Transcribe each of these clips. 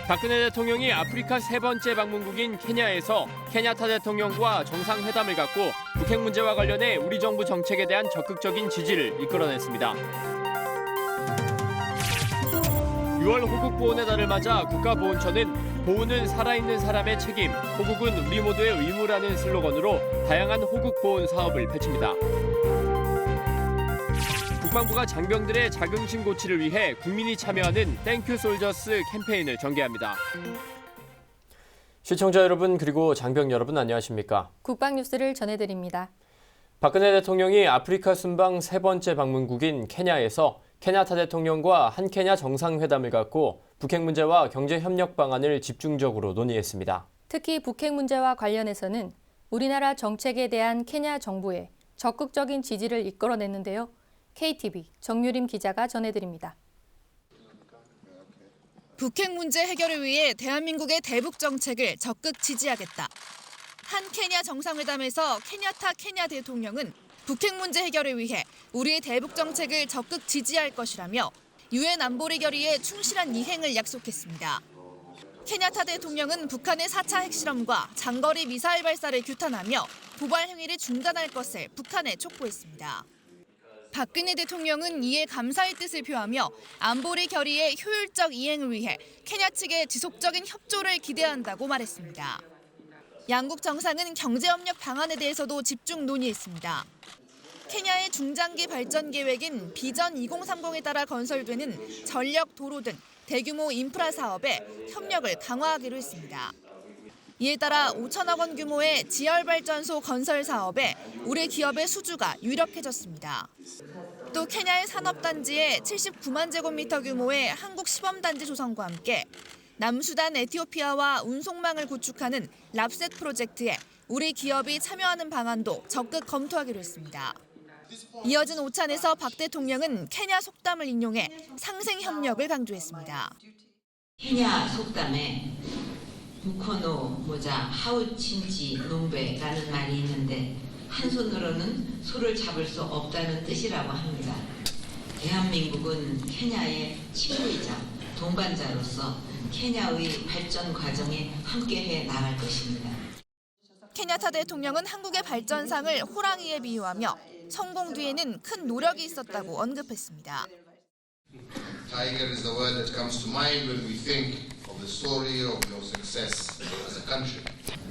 박근혜 대통령이 아프리카 세 번째 방문국인 케냐에서 케냐타 대통령과 정상회담을 갖고 북핵 문제와 관련해 우리 정부 정책에 대한 적극적인 지지를 이끌어냈습니다. 6월 호국 보훈의 달을 맞아 국가보훈처는 보훈은 살아있는 사람의 책임, 호국은 우리 모두의 의무라는 슬로건으로 다양한 호국 보훈 사업을 펼칩니다. 국방부가 장병들의 자긍심 고취를 위해 국민이 참여하는 땡큐 솔저스 캠페인을 전개합니다. 시청자 여러분 그리고 장병 여러분 안녕하십니까? 국방뉴스를 전해드립니다. 박근혜 대통령이 아프리카 순방 세 번째 방문국인 케냐에서 케냐타 대통령과 한케냐 정상회담을 갖고 북핵 문제와 경제 협력 방안을 집중적으로 논의했습니다. 특히 북핵 문제와 관련해서는 우리나라 정책에 대한 케냐 정부의 적극적인 지지를 이끌어냈는데요. KTV 정유림 기자가 전해드립니다. 북핵 문제 해결을 위해 대한민국의 대북 정책을 적극 지지하겠다. 한 케냐 정상회담에서 케냐타 케냐 대통령은 북핵 문제 해결을 위해 우리의 대북 정책을 적극 지지할 것이라며 유엔 안보리 결의에 충실한 이행을 약속했습니다. 케냐타 대통령은 북한의 4차 핵실험과 장거리 미사일 발사를 규탄하며 도발 행위를 중단할 것을 북한에 촉구했습니다. 박근혜 대통령은 이에 감사의 뜻을 표하며 안보리 결의의 효율적 이행을 위해 케냐 측의 지속적인 협조를 기대한다고 말했습니다. 양국 정상은 경제협력 방안에 대해서도 집중 논의했습니다. 케냐의 중장기 발전 계획인 비전 2030에 따라 건설되는 전력, 도로 등 대규모 인프라 사업에 협력을 강화하기로 했습니다. 이에 따라 5천억 원 규모의 지열발전소 건설 사업에 우리 기업의 수주가 유력해졌습니다. 또 케냐의 산업단지에 79만 제곱미터 규모의 한국 시범단지 조성과 함께 남수단 에티오피아와 운송망을 구축하는 랍셋 프로젝트에 우리 기업이 참여하는 방안도 적극 검토하기로 했습니다. 이어진 오찬에서 박 대통령은 케냐 속담을 인용해 상생 협력을 강조했습니다. 케냐 속담에 무코노 모자 하우친지 농베라는 말이 있는데 한 손으로는 소를 잡을 수 없다는 뜻이라고 합니다. 대한민국은 케냐의 친구이자 동반자로서 케냐의 발전 과정에 함께해 나갈 것입니다. 케냐타 대통령은 한국의 발전상을 호랑이에 비유하며 성공 뒤에는 큰 노력이 있었다고 언급했습니다. Tiger is the word that comes to mind when we think of the story of your success as a country.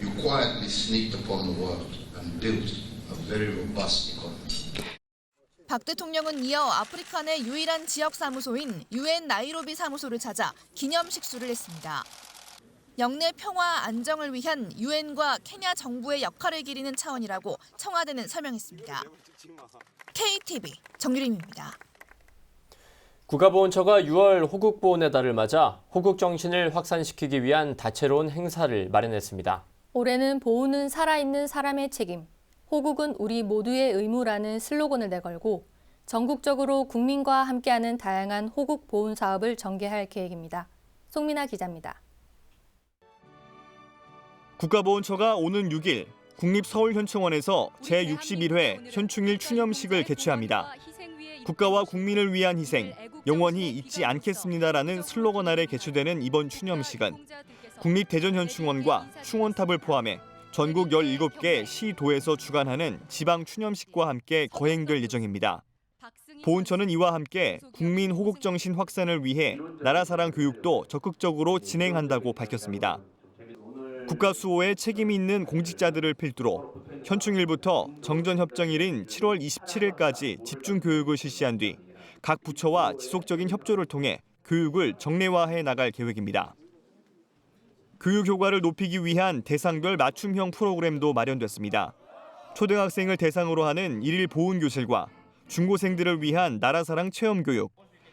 You quietly sneaked upon the world and built a very robust economy. 박 대통령은 이어 아프리카 내 유일한 지역 사무소인 UN 나이로비 사무소를 찾아 기념식수를 했습니다. 영내 평화 안정을 위한 UN과 케냐 정부의 역할을 기리는 차원이라고 청와대는 설명했습니다. KTV 정유림입니다. 국가보훈처가 6월 호국보훈의 달을 맞아 호국 정신을 확산시키기 위한 다채로운 행사를 마련했습니다. 올해는 보훈은 살아있는 사람의 책임, 호국은 우리 모두의 의무라는 슬로건을 내걸고 전국적으로 국민과 함께하는 다양한 호국 보훈 사업을 전개할 계획입니다. 송민아 기자입니다. 국가보훈처가 오는 6일 국립서울현충원에서 제61회 현충일 추념식을 개최합니다. 국가와 국민을 위한 희생, 영원히 잊지 않겠습니다라는 슬로건 아래 개최되는 이번 추념식은 국립대전현충원과 충원탑을 포함해 전국 17개 시, 도에서 주관하는 지방 추념식과 함께 거행될 예정입니다. 보훈처는 이와 함께 국민 호국 정신 확산을 위해 나라 사랑 교육도 적극적으로 진행한다고 밝혔습니다. 국가 수호에 책임이 있는 공직자들을 필두로 현충일부터 정전협정일인 7월 27일까지 집중 교육을 실시한 뒤 각 부처와 지속적인 협조를 통해 교육을 정례화해 나갈 계획입니다. 교육 효과를 높이기 위한 대상별 맞춤형 프로그램도 마련됐습니다. 초등학생을 대상으로 하는 일일 보훈교실과 중고생들을 위한 나라사랑 체험교육,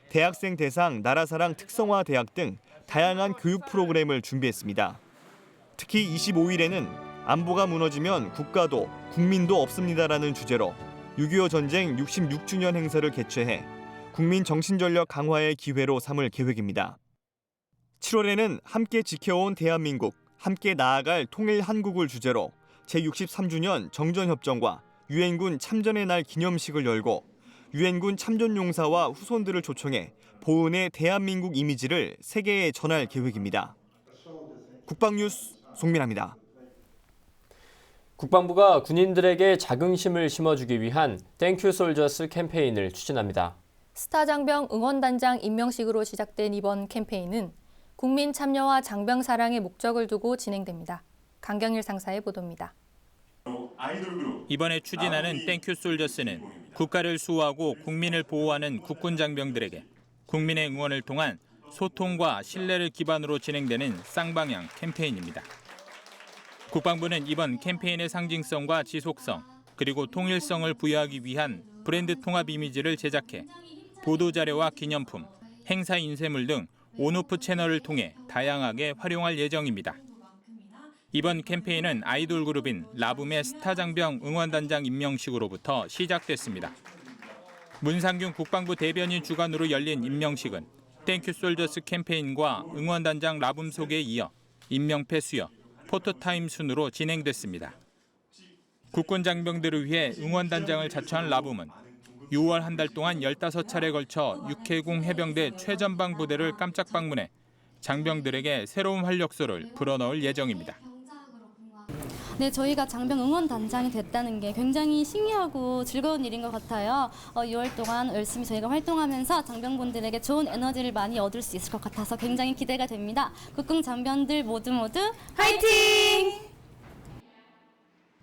대학생 대상 나라사랑 특성화 대학 등 다양한 교육 프로그램을 준비했습니다. 특히 25일에는 안보가 무너지면 국가도 국민도 없습니다라는 주제로 6.25 전쟁 66주년 행사를 개최해 국민 정신전력 강화의 기회로 삼을 계획입니다. 7월에는 함께 지켜온 대한민국, 함께 나아갈 통일 한국을 주제로 제63주년 정전협정과 유엔군 참전의 날 기념식을 열고 유엔군 참전용사와 후손들을 초청해 보훈의 대한민국 이미지를 세계에 전할 계획입니다. 국방뉴스 송민아입니다. 국방부가 군인들에게 자긍심을 심어주기 위한 땡큐 솔저스 캠페인을 추진합니다. 스타 장병 응원단장 임명식으로 시작된 이번 캠페인은 국민 참여와 장병 사랑의 목적을 두고 진행됩니다. 강경일 상사의 보도입니다. 이번에 추진하는 땡큐 솔저스는 국가를 수호하고 국민을 보호하는 국군 장병들에게 국민의 응원을 통한 소통과 신뢰를 기반으로 진행되는 쌍방향 캠페인입니다. 국방부는 이번 캠페인의 상징성과 지속성, 그리고 통일성을 부여하기 위한 브랜드 통합 이미지를 제작해 보도자료와 기념품, 행사 인쇄물 등 온오프 채널을 통해 다양하게 활용할 예정입니다. 이번 캠페인은 아이돌 그룹인 라붐의 스타 장병 응원단장 임명식으로부터 시작됐습니다. 문상균 국방부 대변인 주관으로 열린 임명식은 땡큐 솔저스 캠페인과 응원단장 라붐 소개에 이어 임명패 수여, 포토타임 순으로 진행됐습니다. 국군 장병들을 위해 응원단장을 자처한 라붐은 6월 한 달 동안 15차례 걸쳐 육해공 해병대 최전방 부대를 깜짝 방문해 장병들에게 새로운 활력소를 불어넣을 예정입니다. 네, 저희가 장병 응원단장이 됐다는 게 굉장히 신기하고 즐거운 일인 것 같아요. 6월 동안 열심히 저희가 활동하면서 장병분들에게 좋은 에너지를 많이 얻을 수 있을 것 같아서 굉장히 기대가 됩니다. 국군 장병들 모두 화이팅!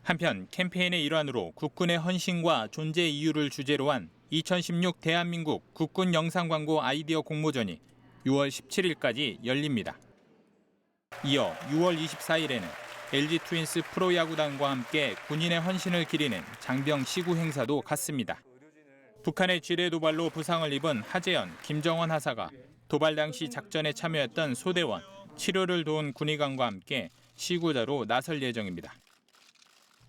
한편 캠페인의 일환으로 국군의 헌신과 존재 이유를 주제로 한 2016 대한민국 국군 영상광고 아이디어 공모전이 6월 17일까지 열립니다. 이어 6월 24일에는 LG 트윈스 프로야구단과 함께 군인의 헌신을 기리는 장병 시구 행사도 갖습니다. 북한의 지뢰 도발로 부상을 입은 하재현, 김정원 하사가 도발 당시 작전에 참여했던 소대원, 치료를 도운 군의관과 함께 시구자로 나설 예정입니다.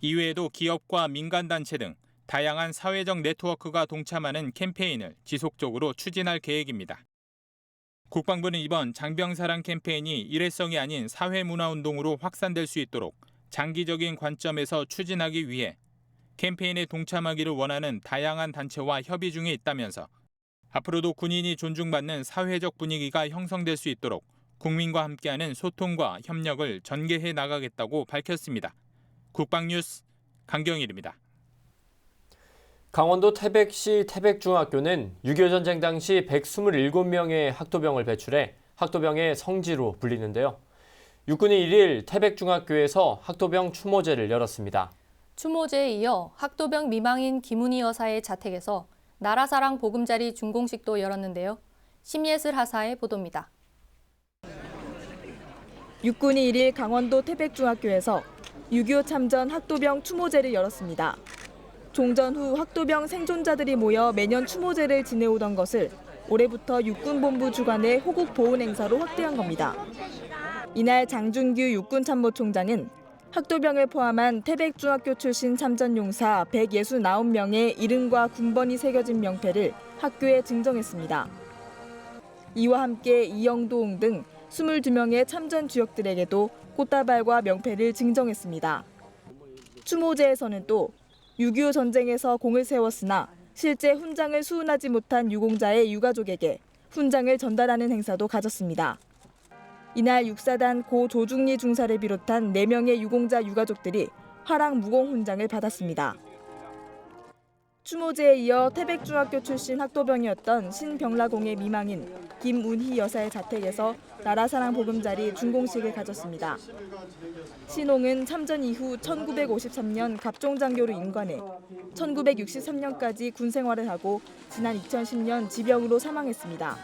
이외에도 기업과 민간단체 등 다양한 사회적 네트워크가 동참하는 캠페인을 지속적으로 추진할 계획입니다. 국방부는 이번 장병사랑 캠페인이 일회성이 아닌 사회문화운동으로 확산될 수 있도록 장기적인 관점에서 추진하기 위해 캠페인에 동참하기를 원하는 다양한 단체와 협의 중에 있다면서 앞으로도 군인이 존중받는 사회적 분위기가 형성될 수 있도록 국민과 함께하는 소통과 협력을 전개해 나가겠다고 밝혔습니다. 국방뉴스 강경일입니다. 강원도 태백시 태백중학교는 6.25 전쟁 당시 127명의 학도병을 배출해 학도병의 성지로 불리는데요. 육군이 1일 태백중학교에서 학도병 추모제를 열었습니다. 추모제에 이어 학도병 미망인 김은희 여사의 자택에서 나라사랑 보금자리 준공식도 열었는데요. 심예슬 하사의 보도입니다. 육군이 1일 강원도 태백중학교에서 6.25 참전 학도병 추모제를 열었습니다. 종전 후 학도병 생존자들이 모여 매년 추모제를 지내오던 것을 올해부터 육군본부 주관의 호국 보훈 행사로 확대한 겁니다. 이날 장준규 육군참모총장은 학도병을 포함한 태백중학교 출신 참전용사 169명의 이름과 군번이 새겨진 명패를 학교에 증정했습니다. 이와 함께 이영도옹 등 22명의 참전 주역들에게도 꽃다발과 명패를 증정했습니다. 추모제에서는 또 6.25 전쟁에서 공을 세웠으나 실제 훈장을 수운하지 못한 유공자의 유가족에게 훈장을 전달하는 행사도 가졌습니다. 이날 6사단 고 조중리 중사를 비롯한 4명의 유공자 유가족들이 화랑 무공 훈장을 받았습니다. 추모제에 이어 태백중학교 출신 학도병이었던 신병라공의 미망인 김운희 여사의 자택에서 나라사랑 보금자리 준공식을 가졌습니다. 신홍은 참전 이후 1953년 갑종장교로 임관해 1963년까지 군 생활을 하고 지난 2010년 지병으로 사망했습니다.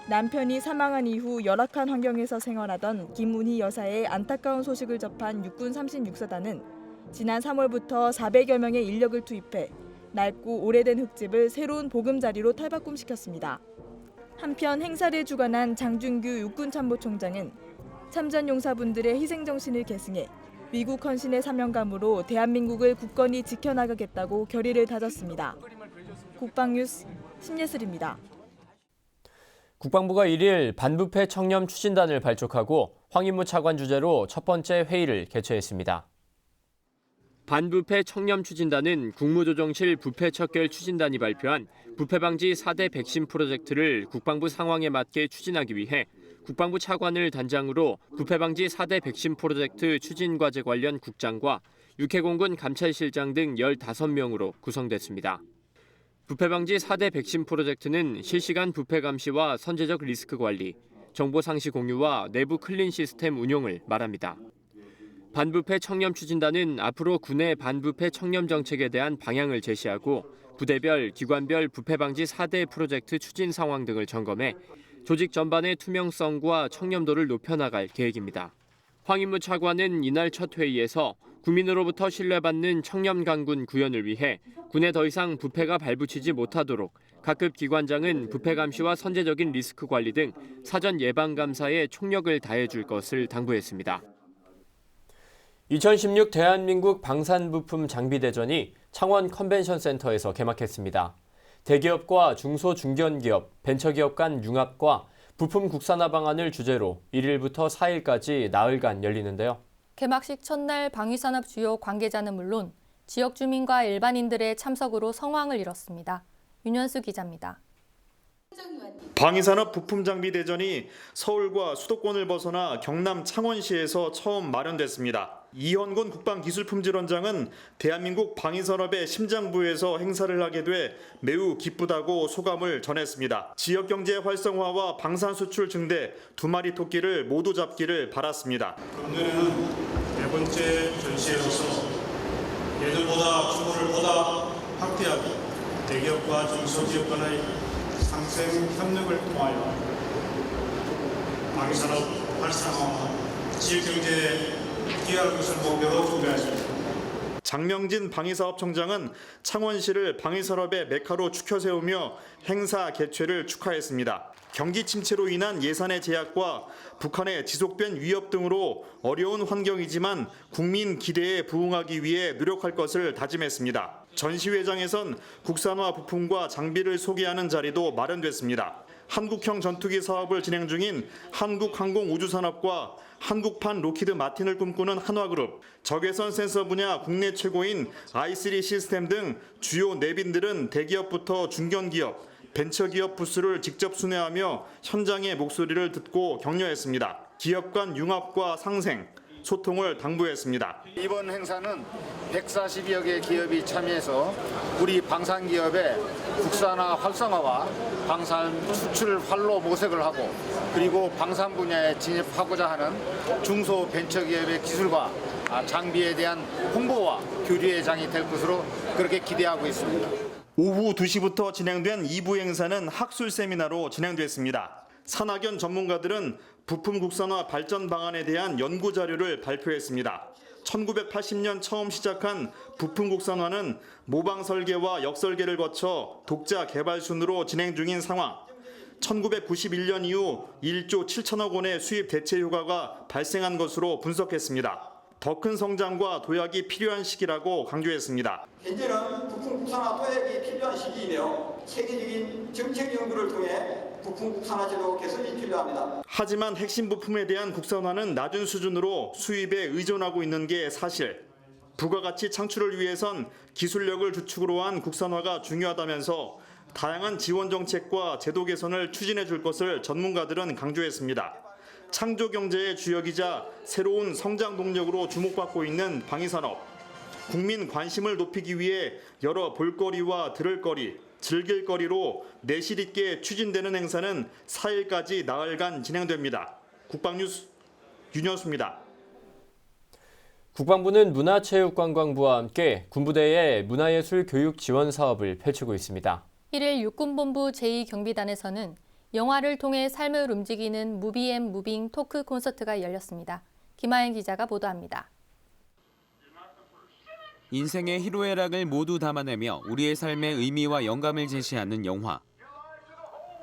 남편이 사망한 이후 열악한 환경에서 생활하던 김운희 여사의 안타까운 소식을 접한 육군 36사단은 지난 3월부터 400여 명의 인력을 투입해 낡고 오래된 흙집을 새로운 보금자리로 탈바꿈시켰습니다. 한편 행사를 주관한 장준규 육군참모총장은 참전용사분들의 희생정신을 계승해 위국 헌신의 사명감으로 대한민국을 굳건히 지켜나가겠다고 결의를 다졌습니다. 국방뉴스 심예슬입니다. 국방부가 1일 반부패 청렴 추진단을 발족하고 황인무 차관 주재로 첫 번째 회의를 개최했습니다. 반부패 청렴 추진단은 국무조정실 부패척결 추진단이 발표한 부패방지 4대 백신 프로젝트를 국방부 상황에 맞게 추진하기 위해 국방부 차관을 단장으로 부패 방지 4대 백신 프로젝트 추진 과제 관련 국장과 육해공군 감찰실장 등 15명으로 구성됐습니다. 부패 방지 4대 백신 프로젝트는 실시간 부패 감시와 선제적 리스크 관리, 정보 상시 공유와 내부 클린 시스템 운용을 말합니다. 반부패 청렴 추진단은 앞으로 군의 반부패 청렴 정책에 대한 방향을 제시하고 부대별, 기관별 부패 방지 4대 프로젝트 추진 상황 등을 점검해 조직 전반의 투명성과 청렴도를 높여나갈 계획입니다. 황인무 차관은 이날 첫 회의에서 국민으로부터 신뢰받는 청렴 강군 구현을 위해 군에 더 이상 부패가 발붙이지 못하도록 각급 기관장은 부패 감시와 선제적인 리스크 관리 등 사전 예방 감사에 총력을 다해줄 것을 당부했습니다. 2016 대한민국 방산부품 장비대전이 창원 컨벤션센터에서 개막했습니다. 대기업과 중소 중견기업, 벤처기업 간 융합과 부품 국산화 방안을 주제로 1일부터 4일까지 나흘간 열리는데요. 개막식 첫날 방위산업 주요 관계자는 물론 지역 주민과 일반인들의 참석으로 성황을 이뤘습니다. 윤현수 기자입니다. 방위산업 부품 장비 대전이 서울과 수도권을 벗어나 경남 창원시에서 처음 마련됐습니다. 이현곤 국방기술품질원장은 대한민국 방위산업의 심장부에서 행사를 하게 돼 매우 기쁘다고 소감을 전했습니다. 지역경제 활성화와 방산 수출 증대 두 마리 토끼를 모두 잡기를 바랐습니다. 금년에는 네 번째 전시회로서 예전보다 규모를 보다 확대하고 대기업과 중소기업 간의 상생 협력을 통하여 방위산업 활성화와 지역경제에 기여할 것을 목표로 준비하십니다. 장명진 방위사업청장은 창원시를 방위산업의 메카로 축혀 세우며 행사 개최를 축하했습니다. 경기 침체로 인한 예산의 제약과 북한의 지속된 위협 등으로 어려운 환경이지만 국민 기대에 부응하기 위해 노력할 것을 다짐했습니다. 전시회장에선 국산화 부품과 장비를 소개하는 자리도 마련됐습니다. 한국형 전투기 사업을 진행 중인 한국항공우주산업과 한국판 로키드 마틴을 꿈꾸는 한화그룹, 적외선 센서 분야 국내 최고인 i3 시스템 등 주요 내빈들은 대기업부터 중견기업, 벤처기업 부스를 직접 순회하며 현장의 목소리를 듣고 격려했습니다. 기업 간 융합과 상생, 소통을 당부했습니다. 이번 행사는 140여 개 기업이 참여해서 우리 방산기업의 국산화 활성화와 방산 수출 활로 모색을 하고 그리고 방산 분야에 진입하고자 하는 중소 벤처기업의 기술과 장비에 대한 홍보와 교류의 장이 될 것으로 그렇게 기대하고 있습니다. 오후 2시부터 진행된 2부 행사는 학술 세미나로 진행됐습니다. 산학연 전문가들은 부품 국산화 발전 방안에 대한 연구 자료를 발표했습니다. 1980년 처음 시작한 부품 국산화는 모방 설계와 역설계를 거쳐 독자 개발 순으로 진행 중인 상황. 1991년 이후 1조 7천억 원의 수입 대체 효과가 발생한 것으로 분석했습니다. 더 큰 성장과 도약이 필요한 시기라고 강조했습니다. 현재는 부품 국산화 도약이 필요한 시기이며 세계적인 정책 연구를 통해 부품 국산화 제도 개선이 필요합니다. 하지만 핵심 부품에 대한 국산화는 낮은 수준으로 수입에 의존하고 있는 게 사실. 부가가치 창출을 위해선 기술력을 주축으로 한 국산화가 중요하다면서 다양한 지원 정책과 제도 개선을 추진해 줄 것을 전문가들은 강조했습니다. 창조 경제의 주역이자 새로운 성장 동력으로 주목받고 있는 방위산업. 국민 관심을 높이기 위해 여러 볼거리와 들을거리, 즐길거리로 내실 있게 추진되는 행사는 4일까지 나흘간 진행됩니다. 국방뉴스 윤현수입니다. 국방부는 문화체육관광부와 함께 군부대의 문화예술 교육 지원 사업을 펼치고 있습니다. 1일 육군본부 제2경비단에서는 영화를 통해 삶을 움직이는 무비 앤 무빙 토크 콘서트가 열렸습니다. 김하연 기자가 보도합니다. 인생의 희로애락을 모두 담아내며 우리의 삶의 의미와 영감을 제시하는 영화.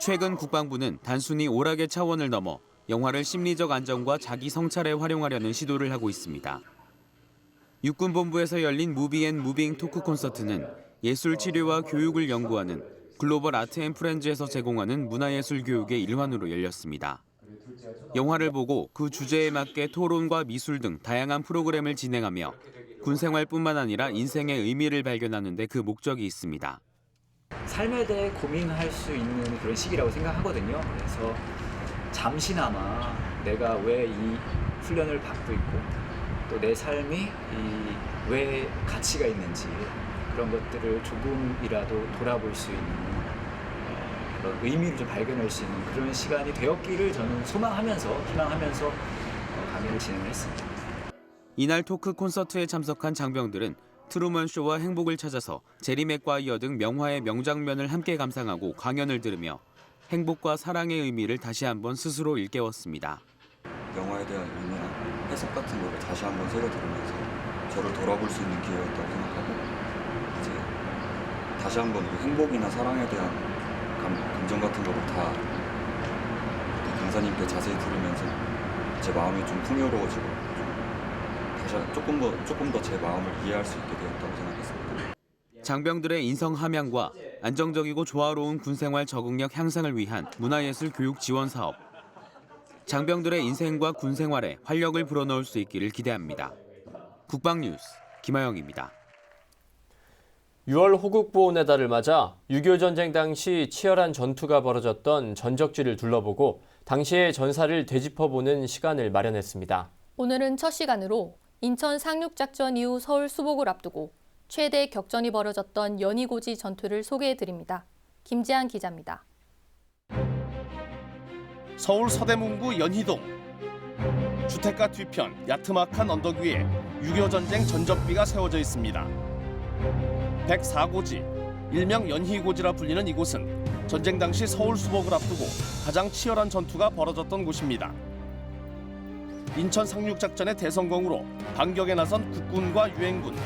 최근 국방부는 단순히 오락의 차원을 넘어 영화를 심리적 안정과 자기 성찰에 활용하려는 시도를 하고 있습니다. 육군본부에서 열린 무비 앤 무빙 토크 콘서트는 예술 치료와 교육을 연구하는 글로벌 아트 앤 프렌즈에서 제공하는 문화예술 교육의 일환으로 열렸습니다. 영화를 보고 그 주제에 맞게 토론과 미술 등 다양한 프로그램을 진행하며 군 생활뿐만 아니라 인생의 의미를 발견하는 데 그 목적이 있습니다. 삶에 대해 고민할 수 있는 그런 시기라고 생각하거든요. 그래서 잠시나마 내가 왜 이 훈련을 받고 있고 또 내 삶이 왜 가치가 있는지 그런 것들을 조금이라도 돌아볼 수 있는 그런 의미를 좀 발견할 수 있는 그런 시간이 되었기를 저는 소망하면서 희망하면서 강의를 진행을 했습니다. 이날 토크 콘서트에 참석한 장병들은 트루먼 쇼와 행복을 찾아서 제리 맥과이어 등 명화의 명장면을 함께 감상하고 강연을 들으며 행복과 사랑의 의미를 다시 한번 스스로 일깨웠습니다. 영화에 대한 의미나 해석 같은 거를 다시 한번 새겨 들으면서 저를 돌아볼 수 있는 기회였다고 생각하고 이제 다시 한번 행복이나 사랑에 대한 감정 같은 거를 다 강사님께 자세히 들으면서 제 마음이 좀 풍요로워지고 다시 조금 더 제 마음을 이해할 수 있게 되었다고 생각했습니다. 장병들의 인성 함양과 안정적이고 조화로운 군생활 적응력 향상을 위한 문화예술 교육 지원 사업. 장병들의 인생과 군생활에 활력을 불어넣을 수 있기를 기대합니다. 국방뉴스 김하영입니다. 6월 호국보훈의 달을 맞아 6.25 전쟁 당시 치열한 전투가 벌어졌던 전적지를 둘러보고 당시의 전사를 되짚어보는 시간을 마련했습니다. 오늘은 첫 시간으로 인천 상륙작전 이후 서울 수복을 앞두고 최대 격전이 벌어졌던 연희고지 전투를 소개해드립니다. 김지한 기자입니다. 서울 서대문구 연희동. 주택가 뒤편 야트막한 언덕 위에 6.25 전쟁 전적비가 세워져 있습니다. 104고지, 일명 연희고지라 불리는 이곳은 전쟁 당시 서울 수복을 앞두고 가장 치열한 전투가 벌어졌던 곳입니다. 인천 상륙작전의 대성공으로 반격에 나선 국군과 유엔군.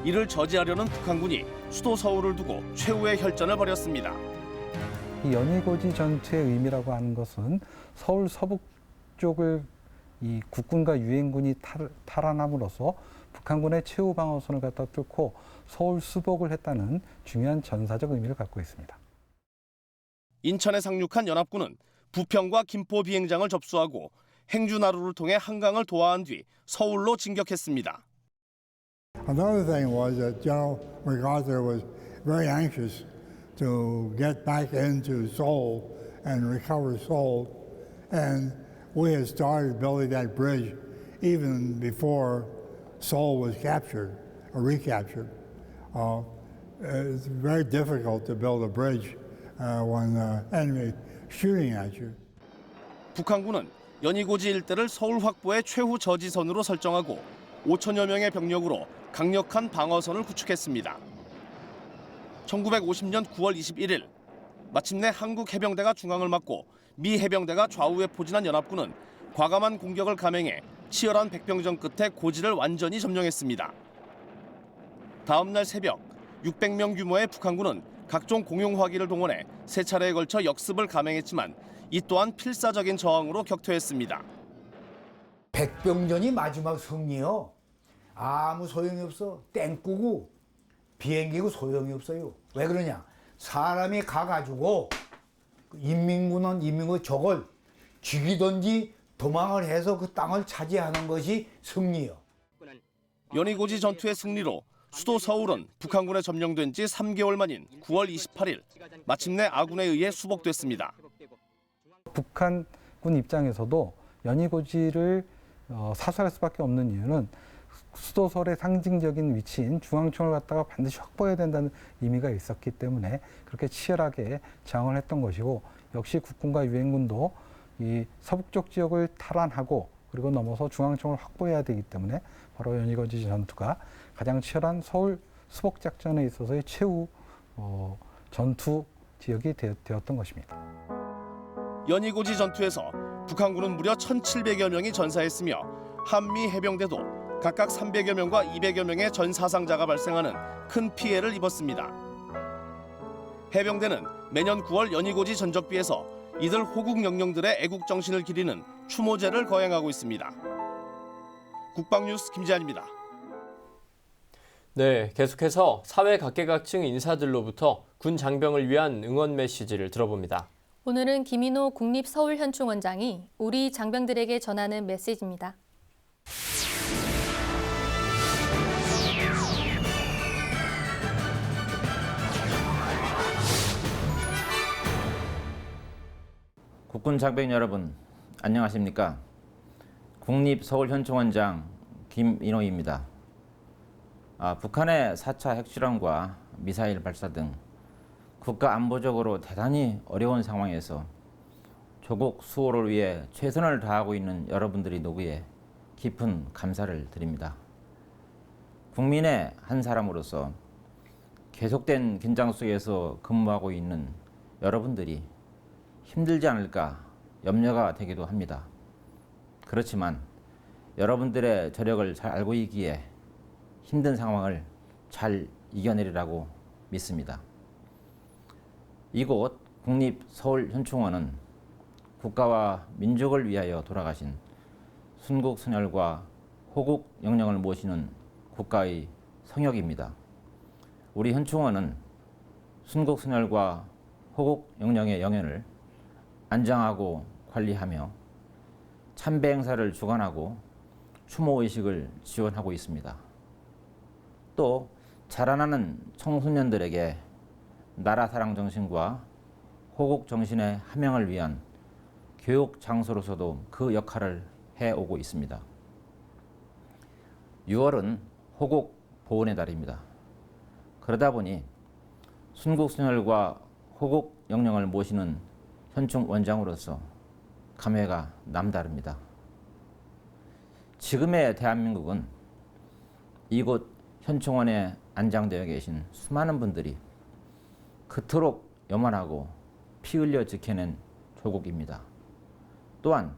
이를 저지하려는 북한군이 수도 서울을 두고 최후의 혈전을 벌였습니다. 이 연희고지 전투의 의미라고 하는 것은 서울 서북 쪽을 이 국군과 유엔군이 탈환함으로써 북한군의 최후 방어선을 갖다 뚫고 서울 수복을 했다는 중요한 전사적 의미를 갖고 있습니다. 인천에 상륙한 연합군은 부평과 김포 비행장을 접수하고 행주나루를 통해 한강을 도하한 뒤 서울로 진격했습니다. Another thing was that General MacArthur was very anxious to get back into Seoul and recover Seoul, and we had started building that bridge even before Seoul was captured or recaptured. It's very difficult to build a bridge when the enemy shooting at you. 북한군은 연희고지 일대를 서울 확보의 최후 저지선으로 설정하고 5천여 명의 병력으로 강력한 방어선을 구축했습니다. 1950년 9월 21일 마침내 한국 해병대가 중앙을 막고 미 해병대가 좌우에 포진한 연합군은 과감한 공격을 감행해 치열한 백병전 끝에 고지를 완전히 점령했습니다. 다음 날 새벽 600명 규모의 북한군은 각종 공용화기를 동원해 세 차례에 걸쳐 역습을 감행했지만 이 또한 필사적인 저항으로 격퇴했습니다. 백병전이 마지막 승리요. 아무 소용이 없어. 땡꾸고 비행기고 소용이 없어요. 왜 그러냐? 사람이 가가지고 인민군 적을 죽이든지 도망을 해서 그 땅을 차지하는 것이 승리요. 연희고지 전투의 승리로 수도 서울은 북한군에 점령된 지 3개월 만인 9월 28일 마침내 아군에 의해 수복됐습니다. 북한군 입장에서도 연희고지를 사수할 수밖에 없는 이유는 수도 서울의 상징적인 위치인 중앙청을 갖다가 반드시 확보해야 된다는 의미가 있었기 때문에 그렇게 치열하게 저항을 했던 것이고, 역시 국군과 유엔군도 이 서북쪽 지역을 탈환하고 그리고 넘어서 중앙청을 확보해야 되기 때문에 바로 연희고지 전투가 가장 치열한 서울 수복 작전에 있어서의 최후 전투 지역이 되었던 것입니다. 연희고지 전투에서 북한군은 무려 1,700여 명이 전사했으며 한미 해병대도 각각 300여 명과 200여 명의 전사상자가 발생하는 큰 피해를 입었습니다. 해병대는 매년 9월 연희고지 전적비에서 이들 호국 영령들의 애국 정신을 기리는 추모제를 거행하고 있습니다. 국방뉴스 김지한입니다. 네, 계속해서 사회 각계각층 인사들로부터 군 장병을 위한 응원 메시지를 들어봅니다. 오늘은 김인호 국립서울현충원장이 우리 장병들에게 전하는 메시지입니다. 국군 장병 여러분, 안녕하십니까? 국립서울현충원장 김인호입니다. 북한의 4차 핵실험과 미사일 발사 등 국가 안보적으로 대단히 어려운 상황에서 조국 수호를 위해 최선을 다하고 있는 여러분들이 노고에 깊은 감사를 드립니다. 국민의 한 사람으로서 계속된 긴장 속에서 근무하고 있는 여러분들이 힘들지 않을까 염려가 되기도 합니다. 그렇지만 여러분들의 저력을 잘 알고 있기에 힘든 상황을 잘 이겨내리라고 믿습니다. 이곳 국립서울현충원은 국가와 민족을 위하여 돌아가신 순국선열과 호국영령을 모시는 국가의 성역입니다. 우리 현충원은 순국선열과 호국영령의 영현을 안장하고 관리하며 참배 행사를 주관하고 추모의식을 지원하고 있습니다. 또 자라나는 청소년들에게 나라 사랑 정신과 호국 정신의 함양을 위한 교육 장소로서도 그 역할을 해오고 있습니다. 6월은 호국 보훈의 달입니다. 그러다 보니 순국선열과 호국 영령을 모시는 현충 원장으로서 감회가 남다릅니다. 지금의 대한민국은 이곳 현충원에 안장되어 계신 수많은 분들이 그토록 염원하고 피 흘려 지켜낸 조국입니다. 또한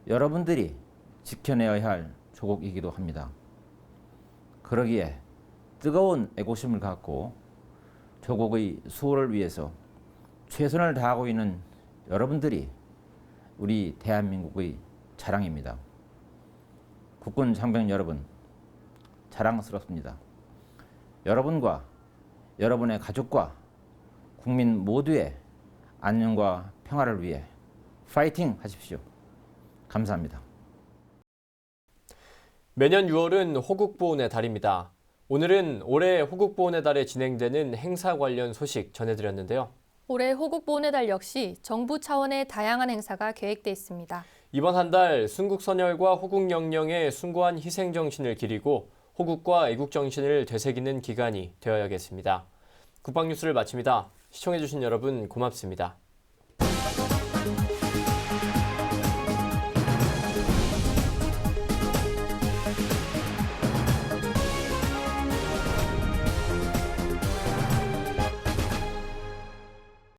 여러분들이 지켜내야 할 조국이기도 합니다. 그러기에 뜨거운 애국심을 갖고 조국의 수호를 위해서 최선을 다하고 있는 여러분들이 우리 대한민국의 자랑입니다. 국군 장병 여러분, 자랑스럽습니다. 여러분과 여러분의 가족과 국민 모두의 안녕과 평화를 위해 파이팅 하십시오. 감사합니다. 매년 6월은 호국보훈의 달입니다. 오늘은 올해 호국보훈의 달에 진행되는 행사 관련 소식 전해드렸는데요. 올해 호국보훈의 달 역시 정부 차원의 다양한 행사가 계획돼 있습니다. 이번 한 달 순국선열과 호국영령의 숭고한 희생정신을 기리고 호국과 애국정신을 되새기는 기간이 되어야겠습니다. 국방뉴스를 마칩니다. 시청해주신 여러분 고맙습니다.